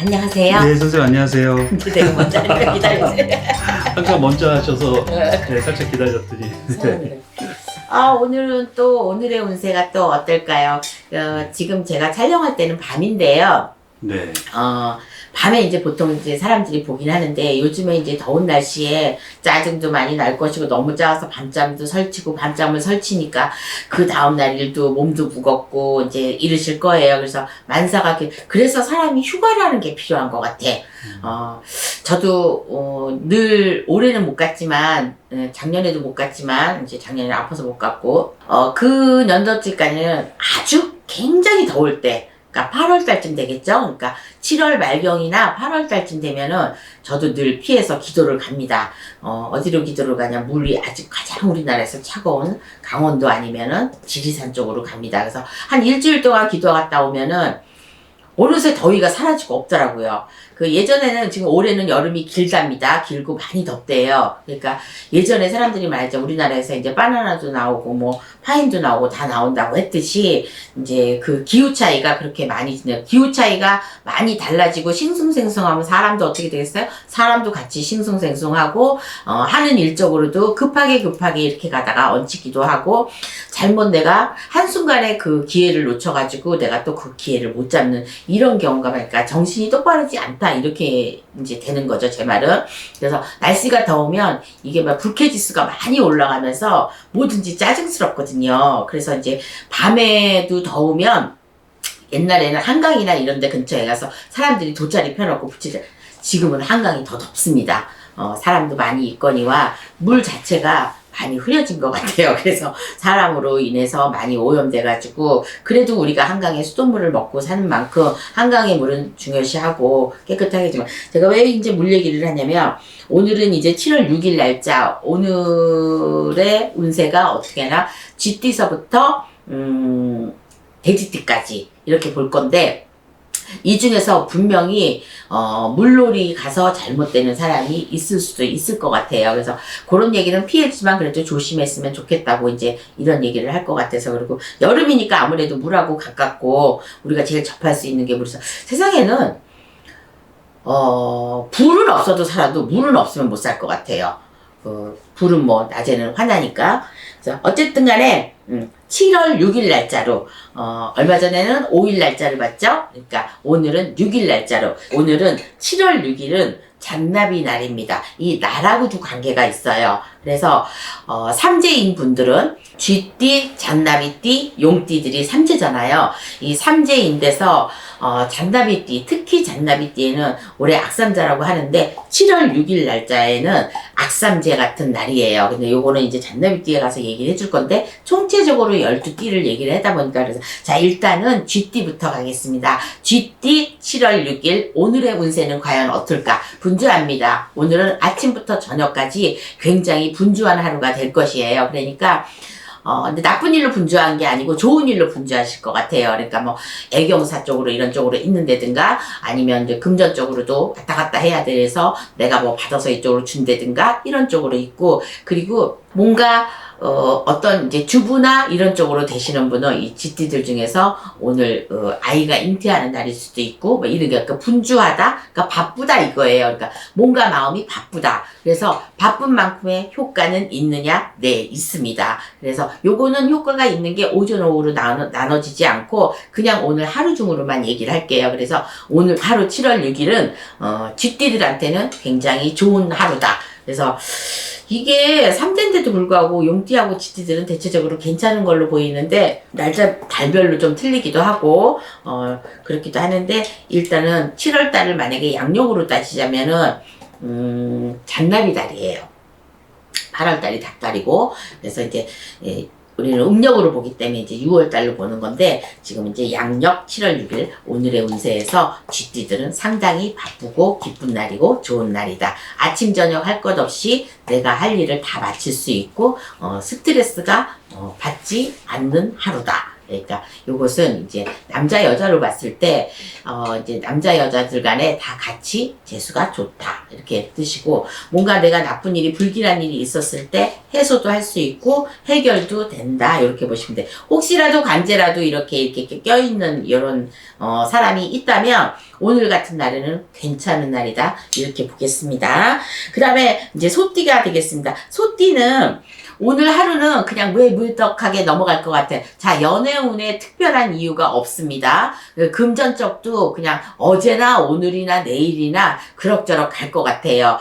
안녕하세요. 네, 선생님 안녕하세요. 내가 먼저 하니까 기다려주세요. 항상 먼저 하셔서 네, 살짝 기다렸더니. 네. 오늘은 또 오늘의 운세가 또 어떨까요? 지금 제가 촬영할 때는 밤인데요. 네. 밤에 이제 보통 이제 사람들이 보긴 하는데 요즘에 이제 더운 날씨에 짜증도 많이 날 것이고 너무 짜서 밤잠도 설치고 밤잠을 설치니까 그 다음날 일도 몸도 무겁고 이제 이러실 거예요. 그래서 만사가 그래서 사람이 휴가를 하는 게 필요한 것 같아. 저도 늘 올해는 못 갔지만 작년에도 못 갔지만 이제 작년에 아파서 못 갔고 그 년도쯤까지는 아주 굉장히 더울 때 그러니까 8월 달쯤 되겠죠? 그러니까 7월 말경이나 8월 달쯤 되면은 저도 늘 피해서 기도를 갑니다. 어디로 기도를 가냐? 물이 아직 가장 우리나라에서 차가운 강원도 아니면은 지리산 쪽으로 갑니다. 그래서 한 일주일 동안 기도 갔다 오면은 어느새 더위가 사라지고 없더라고요. 예전에는 지금 올해는 여름이 길답니다. 길고 많이 덥대요. 그러니까 예전에 사람들이 말했죠. 우리나라에서 이제 바나나도 나오고 뭐 파인도 나오고 다 나온다고 했듯이 이제 그 기후 차이가 그렇게 많이 기후 차이가 많이 달라지고 싱숭생숭하면 사람도 어떻게 되겠어요? 사람도 같이 싱숭생숭하고 하는 일적으로도 급하게 이렇게 가다가 얹히기도 하고 잘못 내가 한순간에 그 기회를 놓쳐가지고 내가 또 그 기회를 못 잡는 이런 경우가 많으니까 정신이 똑바르지 않다 이렇게 이제 되는 거죠, 제 말은. 그래서 날씨가 더우면 이게 막 불쾌지수가 많이 올라가면서 뭐든지 짜증스럽거든요. 그래서 이제 밤에도 더우면 옛날에는 한강이나 이런 데 근처에 가서 사람들이 돗자리 펴놓고 붙이죠. 지금은 한강이 더 덥습니다. 사람도 많이 있거니와 물 자체가 많이 흐려진 것 같아요. 그래서 사람으로 인해서 많이 오염돼가지고 그래도 우리가 한강의 수돗물을 먹고 사는 만큼 한강의 물은 중요시하고 깨끗하게 지만 제가 왜 이제 물 얘기를 하냐면 오늘은 이제 7월 6일 날짜 오늘의 운세가 어떻게 하나 쥐띠서부터 돼지띠까지 이렇게 볼 건데 이 중에서 분명히 물놀이 가서 잘못되는 사람이 있을 수도 있을 것 같아요. 그래서 그런 얘기는 피했지만 그래도 조심했으면 좋겠다고 이제 이런 얘기를 할 것 같아서 그리고 여름이니까 아무래도 물하고 가깝고 우리가 제일 접할 수 있는 게 물이서 세상에는 불은 없어도 살아도 물은 없으면 못 살 것 같아요. 불은 뭐 낮에는 화나니까. 그래서 어쨌든 간에 7월 6일 날짜로 얼마 전에는 5일 날짜를 봤죠. 그러니까 오늘은 6일 날짜로 오늘은 7월 6일은 잔나비 날입니다. 이 날하고도 관계가 있어요. 그래서 삼재인 분들은 쥐띠, 잔나비띠, 용띠들이 삼재잖아요. 이 삼재인데서 잔나비띠, 특히 잔나비띠에는 올해 악삼자라고 하는데 7월 6일 날짜에는 악삼재 같은 날이에요. 근데 요거는 이제 잔나비띠에 가서 얘기를 해줄 건데 총체적으로 12띠를 얘기를 하다 보니까 그래서 자 일단은 쥐띠부터 가겠습니다. 쥐띠 7월 6일 오늘의 운세는 과연 어떨까? 분주합니다. 오늘은 아침부터 저녁까지 굉장히 분주한 하루가 될 것이에요. 그러니까 근데 나쁜 일로 분주한 게 아니고 좋은 일로 분주하실 것 같아요. 그러니까 뭐 애경사 쪽으로 이런 쪽으로 있는다든가 아니면 이제 금전 쪽으로도 왔다 갔다 해야 돼서 내가 뭐 받아서 이쪽으로 준다든가 이런 쪽으로 있고 그리고 뭔가 어떤 이제 주부나 이런 쪽으로 되시는 분은 이 쥐띠들 중에서 오늘 아이가 잉태하는 날일 수도 있고 뭐 이런 게 그러니까 분주하다, 그러니까 바쁘다 이거예요. 그러니까 뭔가 마음이 바쁘다. 그래서 바쁜 만큼의 효과는 있느냐? 네, 있습니다. 그래서 요거는 효과가 있는 게 오전 오후로 나눠지지 않고 그냥 오늘 하루 중으로만 얘기를 할게요. 그래서 오늘 하루 7월 6일은 쥐띠들한테는 굉장히 좋은 하루다. 그래서 이게 3대인데도 불구하고 용띠하고 쥐띠들은 대체적으로 괜찮은 걸로 보이는데 날짜 달별로 좀 틀리기도 하고 그렇기도 하는데 일단은 7월 달을 만약에 양력으로 따지자면은 잔나비 달이에요. 8월 달이 닭달이고 그래서 이제 우리는 음력으로 보기 때문에 이제 6월 달로 보는 건데 지금 이제 양력 7월 6일 오늘의 운세에서 쥐띠들은 상당히 바쁘고 기쁜 날이고 좋은 날이다. 아침 저녁 할 것 없이 내가 할 일을 다 마칠 수 있고 스트레스가 받지 않는 하루다. 그러니까 요것은 이제 남자 여자로 봤을 때 이제 남자 여자들 간에 다 같이 재수가 좋다 이렇게 뜻이고, 뭔가 내가 나쁜 일이 불길한 일이 있었을 때 해소도 할 수 있고 해결도 된다 이렇게 보시면 돼. 혹시라도 간제라도 이렇게 껴있는 이런 사람이 있다면 오늘 같은 날에는 괜찮은 날이다 이렇게 보겠습니다. 그 다음에 이제 소띠가 되겠습니다. 소띠는 오늘 하루는 그냥 왜 물떡하게 넘어갈 것 같아. 자, 연애운에 특별한 이유가 없습니다. 금전적도 그냥 어제나 오늘이나 내일이나 그럭저럭 갈 것 같아요.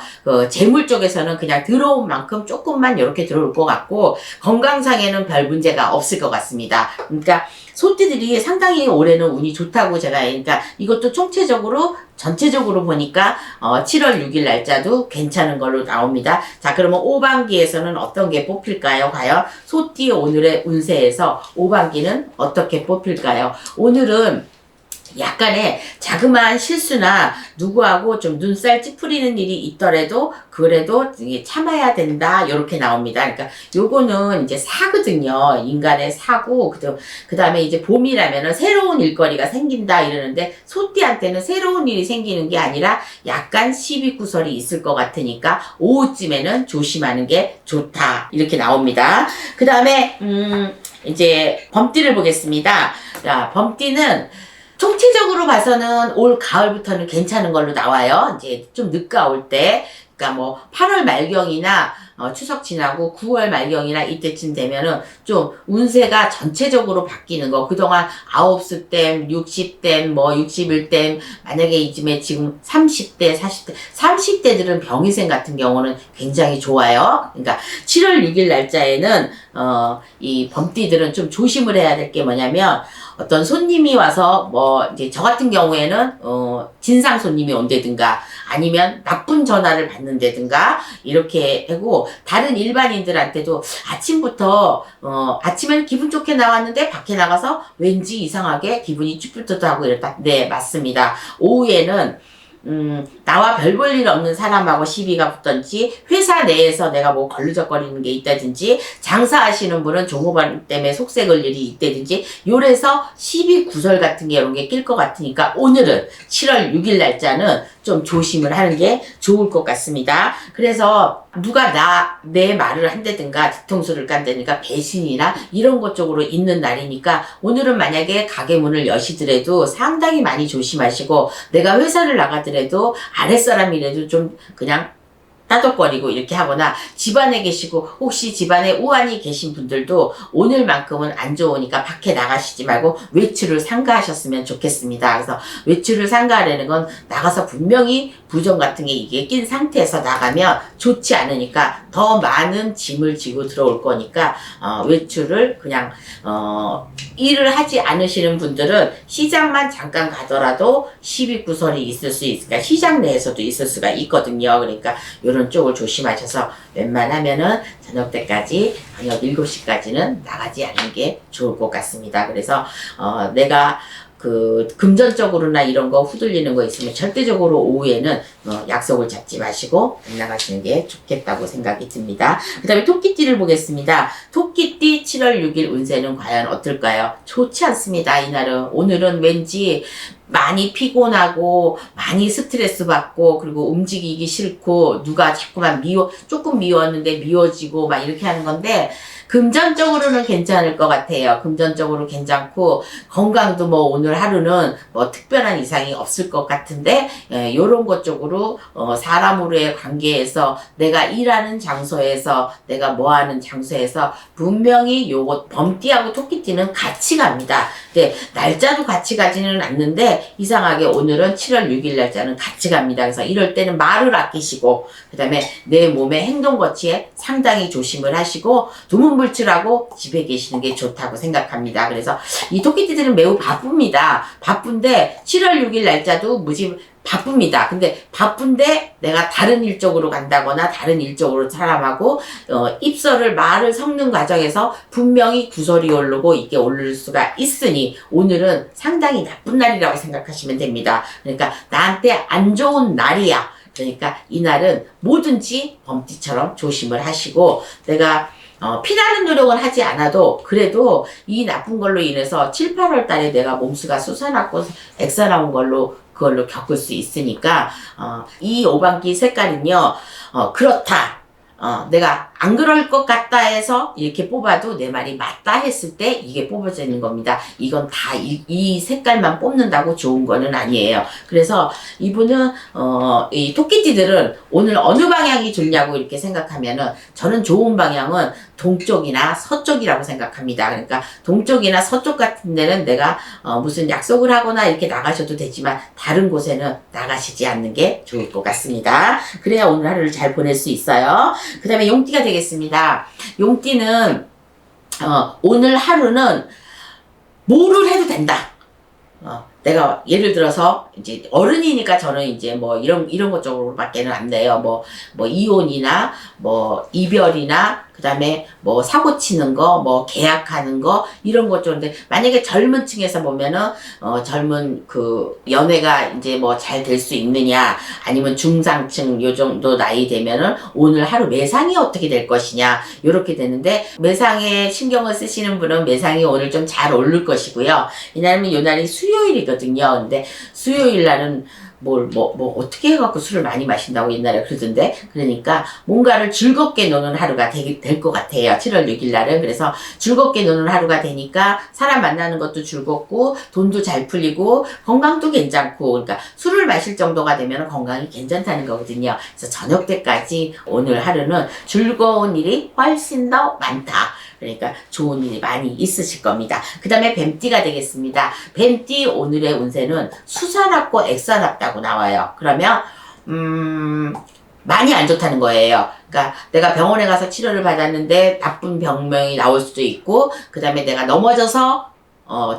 재물 쪽에서는 그냥 들어온 만큼 조금만 이렇게 들어올 것 같고, 건강상에는 별 문제가 없을 것 같습니다. 그러니까 소띠들이 상당히 올해는 운이 좋다고 제가, 그러니까 이것도 총체적으로 전체적으로 보니까 7월 6일 날짜도 괜찮은 걸로 나옵니다. 자, 그러면 5반기에서는 어떤 게 뽑힐까요? 과연 소띠 오늘의 운세에서 5반기는 어떻게 뽑힐까요? 오늘은 약간의 자그마한 실수나 누구하고 좀 눈살 찌푸리는 일이 있더라도 그래도 이게 참아야 된다 이렇게 나옵니다. 그러니까 요거는 이제 사거든요. 인간의 사고. 그 다음에 이제 봄이라면은 새로운 일거리가 생긴다 이러는데, 소띠한테는 새로운 일이 생기는 게 아니라 약간 시비구설이 있을 것 같으니까 오후쯤에는 조심하는 게 좋다 이렇게 나옵니다. 그 다음에 이제 범띠를 보겠습니다. 자, 범띠는 총체적으로 봐서는 올 가을부터는 괜찮은 걸로 나와요. 이제 좀 늦가올 때, 그러니까 뭐 8월 말경이나 추석 지나고 9월 말경이나 이때쯤 되면은 좀 운세가 전체적으로 바뀌는 거. 그동안 9수 댐, 60댐, 뭐 61댐, 만약에 이쯤에 지금 30대, 40대, 30대들은 병의생 같은 경우는 굉장히 좋아요. 그러니까 7월 6일 날짜에는 이 범띠들은 좀 조심을 해야 될 게 뭐냐면, 어떤 손님이 와서 뭐 이제 저 같은 경우에는 진상 손님이 온다든가 아니면 나쁜 전화를 받는다든가 이렇게 하고, 다른 일반인들한테도 아침부터 아침에는 기분 좋게 나왔는데 밖에 나가서 왠지 이상하게 기분이 쭈뼛하고 이랬다. 네, 맞습니다. 오후에는 나와 별 볼 일 없는 사람하고 시비가 붙던지, 회사 내에서 내가 뭐 걸리적거리는 게 있다든지, 장사하시는 분은 종업원 때문에 속색을 일이 있다든지, 요래서 시비 구설 같은 게 이런 게 낄 것 같으니까 오늘은 7월 6일 날짜는 좀 조심을 하는 게 좋을 것 같습니다. 그래서 누가 내 말을 한다든가 뒤통수를 깐다든가 배신이나 이런 것 쪽으로 있는 날이니까, 오늘은 만약에 가게 문을 여시더라도 상당히 많이 조심하시고, 내가 회사를 나가더라도 아랫사람이라도 좀 그냥 따덕거리고 이렇게 하거나, 집안에 계시고 혹시 집안에 우환이 계신 분들도 오늘만큼은 안 좋으니까 밖에 나가시지 말고 외출을 삼가하셨으면 좋겠습니다. 그래서 외출을 삼가하려는 건 나가서 분명히 부정 같은 게 이게 낀 상태에서 나가면 좋지 않으니까 더 많은 짐을 지고 들어올 거니까 외출을 그냥 일을 하지 않으시는 분들은 시장만 잠깐 가더라도 시비구설이 있을 수 있으니까 시장 내에서도 있을 수가 있거든요. 그러니까 요런 쪽을 조심하셔서 웬만하면은 저녁 때까지, 저녁 7시까지는 나가지 않는 게 좋을 것 같습니다. 그래서 내가 금전적으로나 이런 거 후들리는 거 있으면 절대적으로 오후에는 약속을 잡지 마시고 안 나가시는 게 좋겠다고 생각이 듭니다. 그 다음에 토끼띠를 보겠습니다. 토끼띠 7월 6일 운세는 과연 어떨까요? 좋지 않습니다. 이날은. 오늘은 왠지 많이 피곤하고 많이 스트레스 받고, 그리고 움직이기 싫고 누가 자꾸만 조금 미웠는데 미워지고 막 이렇게 하는 건데, 금전적으로는 괜찮을 것 같아요. 금전적으로 괜찮고, 건강도 뭐 오늘 하루는 뭐 특별한 이상이 없을 것 같은데, 요런 것 쪽으로 사람으로의 관계에서, 내가 일하는 장소에서, 내가 뭐 하는 장소에서 분명히 요거 범띠하고 토끼띠는 같이 갑니다. 근데 날짜도 같이 가지는 않는데 이상하게 오늘은 7월 6일 날짜는 같이 갑니다. 그래서 이럴 때는 말을 아끼시고, 그 다음에 내 몸의 행동 거치에 상당히 조심을 하시고 두문불출하고 집에 계시는 게 좋다고 생각합니다. 그래서 이 토끼띠들은 매우 바쁩니다. 바쁜데 7월 6일 날짜도 무지 바쁩니다. 근데 바쁜데 내가 다른 일 쪽으로 간다거나 다른 일 쪽으로 사람하고 말을 섞는 과정에서 분명히 구설이 오르고 이게 오를 수가 있으니 오늘은 상당히 나쁜 날이라고 생각하시면 됩니다. 그러니까 나한테 안 좋은 날이야. 그러니까 이날은 뭐든지 범띠처럼 조심을 하시고, 내가 피나는 노력은 하지 않아도 그래도 이 나쁜 걸로 인해서 7, 8월 달에 내가 몸수가 솟아났고 액사 나온 걸로 그걸로 겪을 수 있으니까 이 오방기 색깔은요 그렇다. 내가 안 그럴 것 같다 해서 이렇게 뽑아도 내 말이 맞다 했을 때 이게 뽑아지는 겁니다. 이건 다 이 색깔만 뽑는다고 좋은 거는 아니에요. 그래서 이분은, 이 토끼띠들은 오늘 어느 방향이 좋냐고 이렇게 생각하면은 저는 좋은 방향은 동쪽이나 서쪽이라고 생각합니다. 그러니까 동쪽이나 서쪽 같은 데는 내가 무슨 약속을 하거나 이렇게 나가셔도 되지만 다른 곳에는 나가시지 않는 게 좋을 것 같습니다. 그래야 오늘 하루를 잘 보낼 수 있어요. 그 다음에 용띠가 되겠습니다. 용띠는 오늘 하루는 뭐를 해도 된다. 내가 예를 들어서 이제 어른이니까 저는 이제 뭐 이런 것 쪽으로밖에는 안 돼요. 뭐 이혼이나 뭐 이별이나 그다음에 뭐 사고 치는 거, 뭐 계약하는 거 이런 것 쪽인데 만약에 젊은 층에서 보면은 젊은 그 연애가 이제 뭐 잘 될 수 있느냐 아니면 중상층 요 정도 나이 되면은 오늘 하루 매상이 어떻게 될 것이냐 요렇게 되는데 매상에 신경을 쓰시는 분은 매상이 오늘 좀 잘 오를 것이고요. 왜냐하면 요 날이 수요일이거든요. 근데 수요일 날은 뭐 어떻게 해갖고 술을 많이 마신다고 옛날에 그러던데 그러니까 뭔가를 즐겁게 노는 하루가 될 것 같아요. 7월 6일 날은. 그래서 즐겁게 노는 하루가 되니까 사람 만나는 것도 즐겁고 돈도 잘 풀리고 건강도 괜찮고 그러니까 술을 마실 정도가 되면 건강이 괜찮다는 거거든요. 그래서 저녁 때까지 오늘 하루는 즐거운 일이 훨씬 더 많다. 그러니까 좋은 일이 많이 있으실 겁니다. 그 다음에 뱀띠가 되겠습니다. 뱀띠 오늘의 운세는 수사납고 액사납다고 나와요. 그러면 많이 안 좋다는 거예요. 그러니까 내가 병원에 가서 치료를 받았는데 나쁜 병명이 나올 수도 있고 그 다음에 내가 넘어져서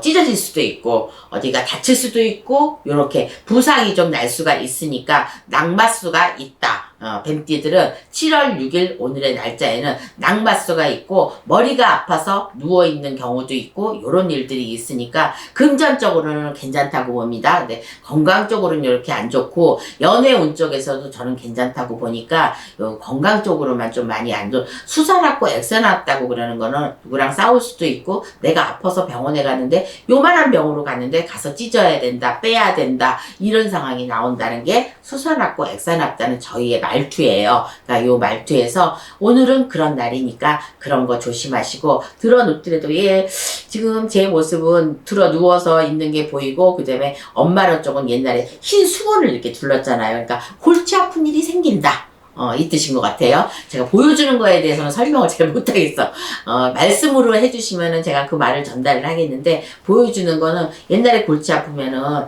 찢어질 수도 있고 어디가 다칠 수도 있고 요렇게 부상이 좀 날 수가 있으니까 낙마수가 있다. 뱀띠들은 7월 6일 오늘의 날짜에는 낙마수가 있고 머리가 아파서 누워있는 경우도 있고 요런 일들이 있으니까 금전적으로는 괜찮다고 봅니다. 근데 건강적으로는 이렇게 안 좋고 연애 운 쪽에서도 저는 괜찮다고 보니까 요 건강 쪽으로만 좀 많이 안 좋. 수사났고 액사났다고 그러는 거는 누구랑 싸울 수도 있고 내가 아파서 병원에 가는데 요만한 병으로 갔는데 가서 찢어야 된다 빼야 된다 이런 상황이 나온다는 게 수사났고 액사났다는 저희의 말투예요. 그러니까 요 말투에서 오늘은 그런 날이니까 그런 거 조심하시고 들어 눕더라도 지금 제 모습은 들어 누워서 있는 게 보이고 그 다음에 엄마랑 쪽은 옛날에 흰 수건을 이렇게 둘렀잖아요. 그러니까 골치 아픈 일이 생긴다. 이 뜻인 것 같아요. 제가 보여주는 거에 대해서는 설명을 잘 못하겠어. 말씀으로 해주시면은 제가 그 말을 전달을 하겠는데, 보여주는 거는 옛날에 골치 아프면은,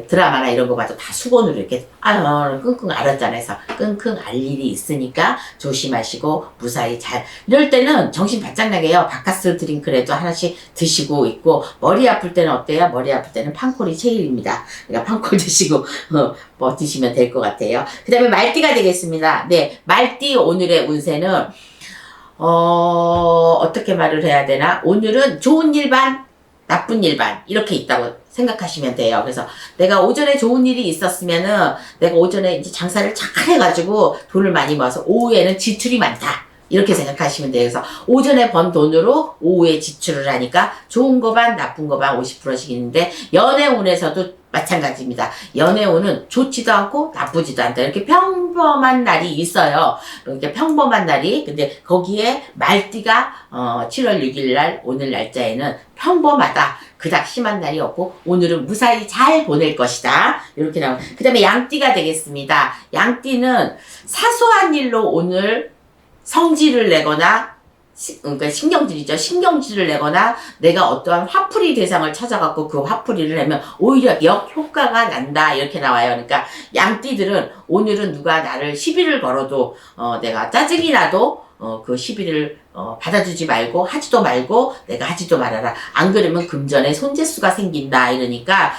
드라마나 이런 거 봐도 다 수건으로 이렇게, 끙끙 앓았잖아요. 그래서 끙끙 앓을 일이 있으니까 조심하시고, 무사히 잘. 이럴 때는 정신 바짝 나게 해요. 바카스 드링크라도 하나씩 드시고 있고, 머리 아플 때는 어때요? 머리 아플 때는 판콜이 제일입니다. 그러니까 판콜 드시고, 드시면 될 것 같아요. 그 다음에 말띠가 되겠습니다. 네, 말띠 오늘의 운세는 어떻게 말을 해야 되나? 오늘은 좋은 일반, 나쁜 일반 이렇게 있다고 생각하시면 돼요. 그래서 내가 오전에 좋은 일이 있었으면은 내가 오전에 이제 장사를 잘 해가지고 돈을 많이 모아서 오후에는 지출이 많다. 이렇게 생각하시면 돼요. 그래서 오전에 번 돈으로 오후에 지출을 하니까 좋은 거 반, 나쁜 거 반 50%씩 있는데 연애운에서도 마찬가지입니다. 연애운은 좋지도 않고 나쁘지도 않다. 이렇게 평범한 날이 있어요. 이렇게 평범한 날이. 근데 거기에 말띠가 7월 6일 날 오늘 날짜에는 평범하다. 그닥 심한 날이 없고 오늘은 무사히 잘 보낼 것이다. 이렇게 나오고. 그 다음에 양띠가 되겠습니다. 양띠는 사소한 일로 오늘 성질을 내거나 그러니까 신경질이죠. 신경질을 내거나 내가 어떠한 화풀이 대상을 찾아갖고 그 화풀이를 하면 오히려 역효과가 난다. 이렇게 나와요. 그러니까 양띠들은 오늘은 누가 나를 시비를 걸어도 내가 짜증이 나도 그 시비를 받아주지 말고 하지도 말고 내가 하지도 말아라. 안 그러면 금전에 손재수가 생긴다. 이러니까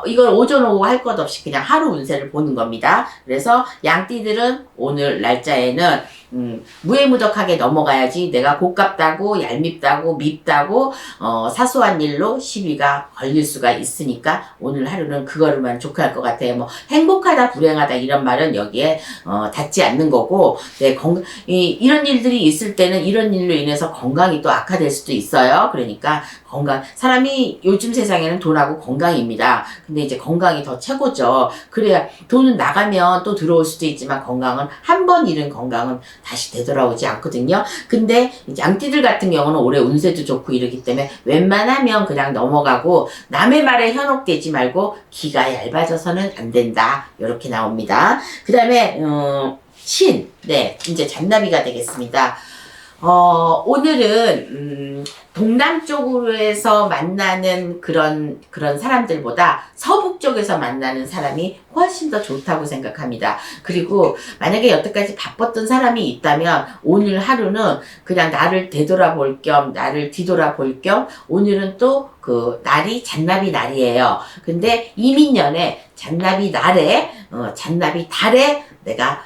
이걸 오전 오후 할 것 없이 그냥 하루 운세를 보는 겁니다. 그래서 양띠들은 오늘 날짜에는 무해무덕하게 넘어가야지 내가 고깝다고 얄밉다고 밉다고 사소한 일로 시비가 걸릴 수가 있으니까 오늘 하루는 그거를만 족할 것 같아요. 뭐 행복하다 불행하다 이런 말은 여기에 닿지 않는 거고 이런 일들이 있을 때는 이런 이런 일로 인해서 건강이 또 악화될 수도 있어요. 그러니까 사람이 요즘 세상에는 돈하고 건강입니다. 근데 이제 건강이 더 최고죠. 그래야 돈은 나가면 또 들어올 수도 있지만 건강은 한 번 잃은 건강은 다시 되돌아오지 않거든요. 근데 이제 양띠들 같은 경우는 올해 운세도 좋고 이러기 때문에 웬만하면 그냥 넘어가고 남의 말에 현혹되지 말고 기가 얇아져서는 안 된다. 이렇게 나옵니다. 그 다음에 네, 이제 잔나비가 되겠습니다. 오늘은 동남쪽으로 만나는 그런 사람들보다 서북 쪽에서 만나는 사람이 훨씬 더 좋다고 생각합니다. 그리고 만약에 여태까지 바빴던 사람이 있다면 오늘 하루는 그냥 나를 되돌아볼 겸 나를 뒤돌아볼 겸 오늘은 또 그 날이 잔나비 날이에요. 근데 이민년에 잔나비 날에 잔나비 달에 내가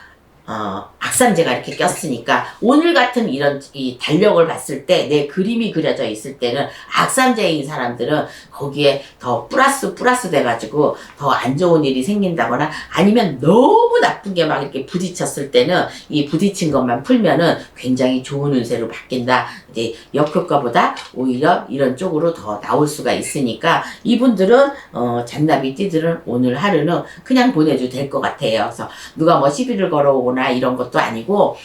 악삼재가 이렇게 꼈으니까 오늘 같은 이 달력을 봤을 때 내 그림이 그려져 있을 때는 악삼재인 사람들은 거기에 더 플러스 돼가지고 더 안 좋은 일이 생긴다거나 아니면 너무 나쁜 게 막 이렇게 부딪혔을 때는 이 부딪힌 것만 풀면은 굉장히 좋은 운세로 바뀐다. 이제 역효과보다 오히려 이런 쪽으로 더 나올 수가 있으니까 이분들은 잔나비 띠들은 오늘 하루는 그냥 보내도 될 것 같아요. 그래서 누가 뭐 시비를 걸어오거나 이런 것도 아니고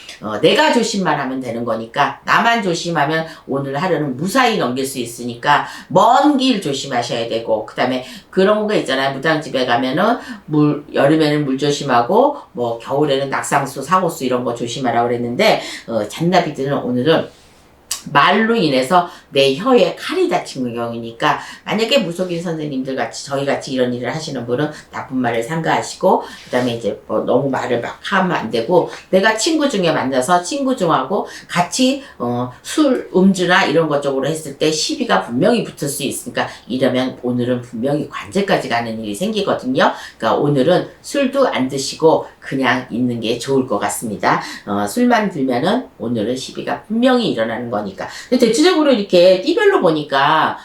내가 조심만 하면 되는 거니까 나만 조심하면 오늘 하루는 무사히 넘길 수 있으니까 먼 길 조심하셔야 되고 그 다음에 그런 거 있잖아요. 무당집에 가면은 여름에는 물 조심하고 뭐 겨울에는 낙상수 사고수 이런 거 조심하라고 그랬는데 잔나비들은 오늘은 말로 인해서 내 혀에 칼이 다친 경우니까 만약에 무속인 선생님들 같이 저희 같이 이런 일을 하시는 분은 나쁜 말을 삼가하시고 그 다음에 이제 뭐 너무 말을 막 하면 안 되고 내가 친구 중에 만나서 친구 중하고 같이 술 음주나 이런 것 쪽으로 했을 때 시비가 분명히 붙을 수 있으니까 이러면 오늘은 분명히 관제까지 가는 일이 생기거든요. 그러니까 오늘은 술도 안 드시고 그냥 있는 게 좋을 것 같습니다. 술만 들면은 오늘은 시비가 분명히 일어나는 거니까. 근데 대체적으로 이렇게 띠별로 보니까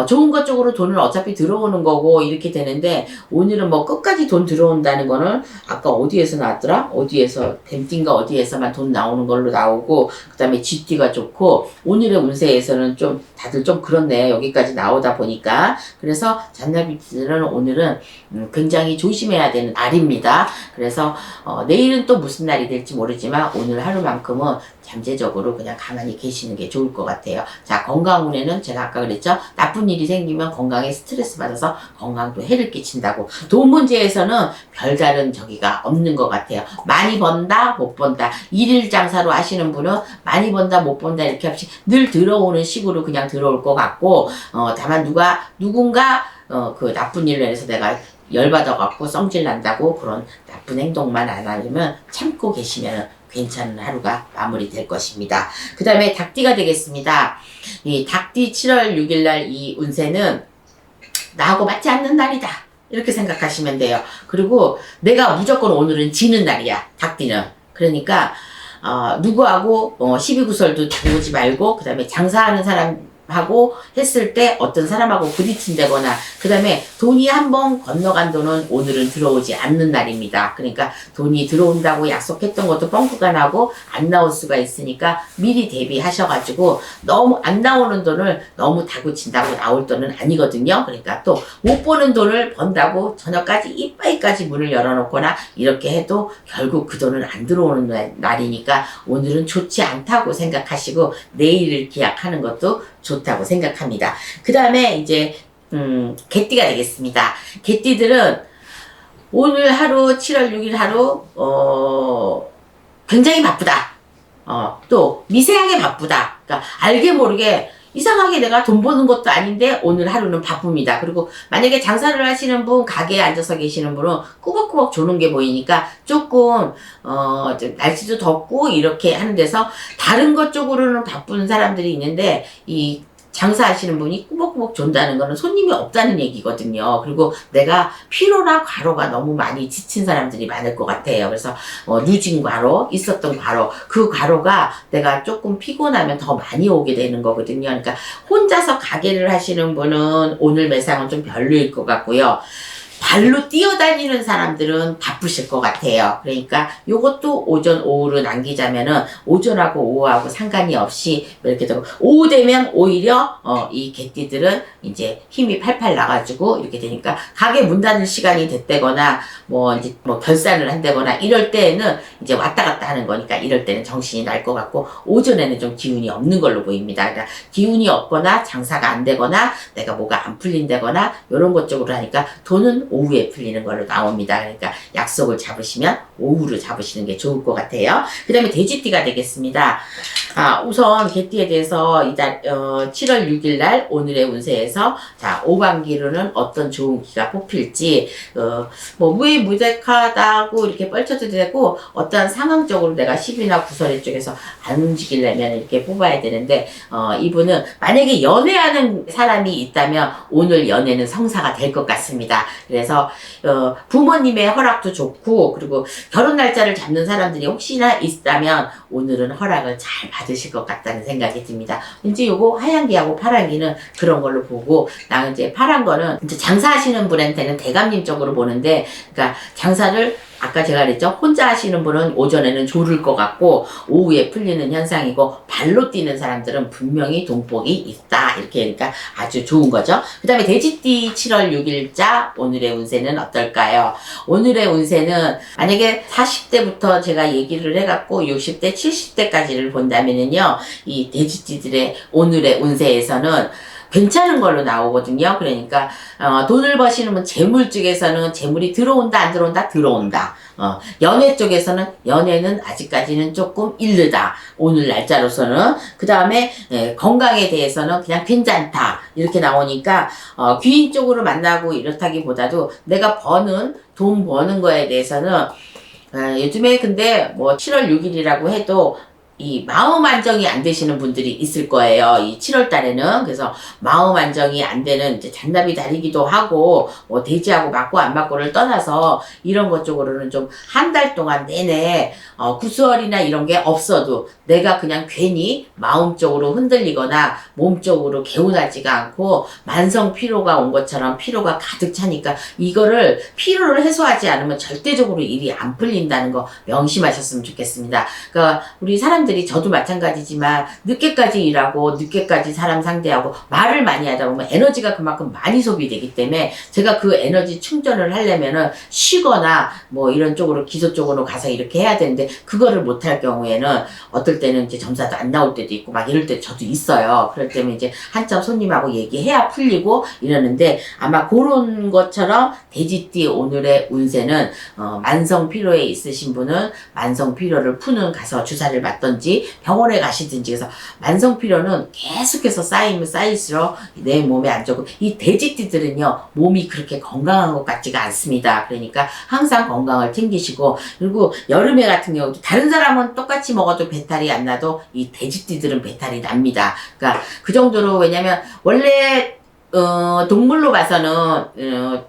좋은 것 쪽으로 돈은 어차피 들어오는 거고 이렇게 되는데 오늘은 뭐 끝까지 돈 들어온다는 거는 아까 어디에서 나왔더라? 어디에서 뱀띠인가 어디에서만 돈 나오는 걸로 나오고 그 다음에 쥐띠가 좋고 오늘의 운세에서는 좀 다들 좀 그렇네 여기까지 나오다 보니까 그래서 잔나비들은 오늘은 굉장히 조심해야 되는 날입니다. 그래서 내일은 또 무슨 날이 될지 모르지만 오늘 하루만큼은 잠재적으로 그냥 가만히 계시는 게 좋을 것 같아요. 자, 건강운에는 제가 아까 그랬죠? 나쁜 일이 생기면 건강에 스트레스 받아서 건강도 해를 끼친다고. 돈 문제에서는 별다른 저기가 없는 것 같아요. 많이 번다, 못 번다. 일일 장사로 하시는 분은 많이 번다, 못 번다 이렇게 없이 늘 들어오는 식으로 그냥 들어올 것 같고, 다만 누군가 그 나쁜 일로 해서 내가 열받아갖고 성질 난다고 그런 나쁜 행동만 안 하려면 참고 계시면 괜찮은 하루가 마무리될 것입니다. 그 다음에 닭띠가 되겠습니다. 이 닭띠 7월 6일날 이 운세는 나하고 맞지 않는 날이다. 이렇게 생각하시면 돼요. 그리고 내가 무조건 오늘은 지는 날이야. 닭띠는. 그러니까 누구하고 시비구설도 들어오지 말고 그 다음에 장사하는 사람하고 했을 때 어떤 사람하고 부딪힌다거나 그 다음에 돈이 한번 건너간 돈은 오늘은 들어오지 않는 날입니다. 그러니까 돈이 들어온다고 약속했던 것도 뻥크가 나고 안 나올 수가 있으니까 미리 대비하셔가지고 너무 안 나오는 돈을 너무 다구친다고 나올 돈은 아니거든요. 그러니까 또 못 버는 돈을 번다고 저녁까지 이빠이까지 문을 열어놓거나 이렇게 해도 결국 그 돈은 안 들어오는 날이니까 오늘은 좋지 않다고 생각하시고 내일을 기약하는 것도 좋다고 생각합니다. 그 다음에 이제 개띠가 되겠습니다. 개띠들은 오늘 하루 7월 6일 하루 굉장히 바쁘다. 또 미세하게 바쁘다. 그러니까 알게 모르게 이상하게 내가 돈 버는 것도 아닌데 오늘 하루는 바쁩니다. 그리고 만약에 장사를 하시는 분, 가게에 앉아서 계시는 분은 꾸벅꾸벅 조는 게 보이니까 조금 날씨도 덥고 이렇게 하는 데서 다른 것 쪽으로는 바쁜 사람들이 있는데 이 장사하시는 분이 꾸벅꾸벅 존다는 거는 손님이 없다는 얘기거든요. 그리고 내가 피로나 과로가 너무 많이 지친 사람들이 많을 것 같아요. 그래서 누진 과로, 있었던 과로, 그 과로가 내가 조금 피곤하면 더 많이 오게 되는 거거든요. 그러니까 혼자서 가게를 하시는 분은 오늘 매상은 좀 별로일 것 같고요. 발로 뛰어다니는 사람들은 바쁘실 것 같아요. 그러니까 요것도 오전, 오후로 남기자면은 오전하고 오후하고 상관이 없이 이렇게 되고, 오후 되면 오히려 이 개띠들은 이제 힘이 팔팔 나가지고 이렇게 되니까 가게 문 닫는 시간이 됐다거나 뭐 이제 뭐 결산을 한다거나 이럴 때에는 이제 왔다 갔다 하는 거니까 이럴 때는 정신이 날 것 같고, 오전에는 좀 기운이 없는 걸로 보입니다. 그러니까 기운이 없거나 장사가 안 되거나 내가 뭐가 안 풀린다거나 이런 것 쪽으로 하니까 돈은 오후에 풀리는 걸로 나옵니다. 그러니까 약속을 잡으시면 오후로 잡으시는 게 좋을 것 같아요. 그 다음에 돼지띠가 되겠습니다. 우선 개띠에 대해서 이달 7월 6일 날 오늘의 운세에서 자, 오반기로는 어떤 좋은 기가 뽑힐지, 뭐 무해무색하다고 이렇게 뻘쳐도 되고, 어떠한 상황적으로 내가 10이나 구설의 쪽에서 안 움직이려면 이렇게 뽑아야 되는데, 이분은 만약에 연애하는 사람이 있다면 오늘 연애는 성사가 될 것 같습니다. 그래서 부모님의 허락도 좋고, 그리고 결혼 날짜를 잡는 사람들이 혹시나 있다면 오늘은 허락을 잘 받으실 것 같다는 생각이 듭니다. 왠지 요거 하얀기하고 파란기는 그런 걸로 보고, 나 이제 파란 거는 이제 장사하시는 분한테는 대감님 쪽으로 보는데, 그러니까 장사를 아까 제가 그랬죠? 혼자 하시는 분은 오전에는 조를 것 같고 오후에 풀리는 현상이고, 발로 뛰는 사람들은 분명히 동복이 있다. 이렇게 하니까 아주 좋은 거죠. 그 다음에 돼지띠 7월 6일자 오늘의 운세는 어떨까요? 오늘의 운세는 만약에 40대부터 제가 얘기를 해갖고 60대, 70대까지를 본다면은요, 이 돼지띠들의 오늘의 운세에서는 괜찮은 걸로 나오거든요. 그러니까 돈을 버시는 분, 재물 쪽에서는 재물이 들어온다 안 들어온다? 들어온다. 연애 쪽에서는 연애는 아직까지는 조금 이르다. 오늘 날짜로서는. 그 다음에 건강에 대해서는 그냥 괜찮다. 이렇게 나오니까 귀인 쪽으로 만나고 이렇다기보다도 내가 돈 버는 거에 대해서는 요즘에 근데 뭐 7월 6일이라고 해도 이 마음 안정이 안 되시는 분들이 있을 거예요. 이 7월 달에는. 그래서 마음 안정이 안 되는 이제 잔나비 다리기도 하고, 뭐 돼지하고 맞고 안 맞고를 떠나서 이런 것 쪽으로는 좀 한 달 동안 내내 구수월이나 이런 게 없어도 내가 그냥 괜히 마음적으로 흔들리거나 몸적으로 개운하지가 않고 만성 피로가 온 것처럼 피로가 가득 차니까, 이거를 피로를 해소하지 않으면 절대적으로 일이 안 풀린다는 거 명심하셨으면 좋겠습니다. 그러니까 우리 사람들이, 저도 마찬가지지만 늦게까지 일하고 늦게까지 사람 상대하고 말을 많이 하다 보면 에너지가 그만큼 많이 소비되기 때문에, 제가 그 에너지 충전을 하려면은 쉬거나 뭐 이런 쪽으로 기소 쪽으로 가서 이렇게 해야 되는데, 그거를 못할 경우에는 어떨 때는 이제 점사도 안 나올 때도 있고 막 이럴 때 저도 있어요. 그럴 때면 이제 한참 손님하고 얘기해야 풀리고 이러는데, 아마 그런 것처럼 돼지띠 오늘의 운세는 만성 피로에 있으신 분은 만성 피로를 푸는, 가서 주사를 맞던지 병원에 가시든지 해서, 만성 피로는 계속해서 쌓이면 쌓일수록 내 몸에 안 좋고, 이 돼지띠들은요 몸이 그렇게 건강한 것 같지가 않습니다. 그러니까 항상 건강을 챙기시고, 그리고 여름에 같은 경우도 다른 사람은 똑같이 먹어도 배탈이 안 나도 이 돼지띠들은 배탈이 납니다. 그러니까 그 정도로, 왜냐면 원래 동물로 봐서는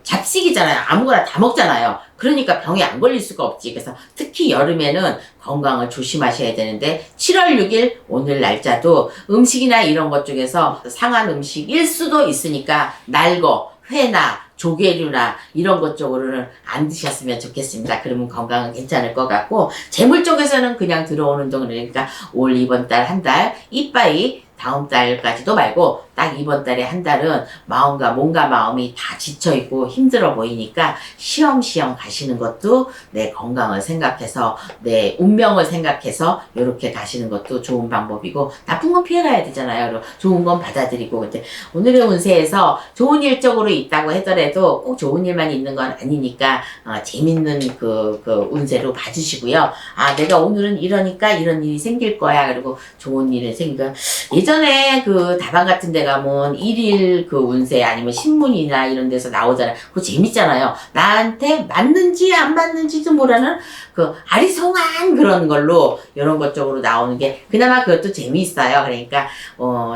잡식이잖아요. 아무거나 다 먹잖아요. 그러니까 병이 안 걸릴 수가 없지. 그래서 특히 여름에는 건강을 조심하셔야 되는데, 7월 6일 오늘 날짜도 음식이나 이런 것 중에서 상한 음식일 수도 있으니까 날거, 회나 조개류나 이런 것 쪽으로는 안 드셨으면 좋겠습니다. 그러면 건강은 괜찮을 것 같고, 재물 쪽에서는 그냥 들어오는 돈, 그러니까 올 이번 달 한 달 이빠이 다음 달까지도 말고 딱 이번 달에 한 달은 마음과 몸과 마음이 다 지쳐있고 힘들어 보이니까 시험시험 가시는 것도 내 건강을 생각해서, 내 운명을 생각해서 이렇게 가시는 것도 좋은 방법이고, 나쁜 건 피해가야 되잖아요. 좋은 건 받아들이고. 근데 오늘의 운세에서 좋은 일 쪽으로 있다고 하더라도 꼭 좋은 일만 있는 건 아니니까 재밌는 그 운세로 봐주시고요. 내가 오늘은 이러니까 이런 일이 생길 거야. 그리고 좋은 일이 생기고, 예전에 그 다방 같은 데 가면 일일 그 운세 아니면 신문이나 이런 데서 나오잖아요. 그거 재밌잖아요. 나한테 맞는지 안 맞는지도 모르는 그 아리송한 그런 걸로 이런 것 쪽으로 나오는 게 그나마 그것도 재미있어요. 그러니까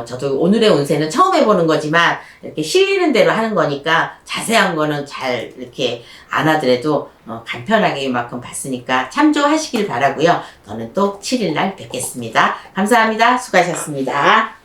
저도 오늘의 운세는 처음 해보는 거지만 이렇게 실리는 대로 하는 거니까 자세한 거는 잘 이렇게 안 하더라도 간편하게 이만큼 봤으니까 참조하시길 바라고요. 저는 또 7일 날 뵙겠습니다. 감사합니다. 수고하셨습니다.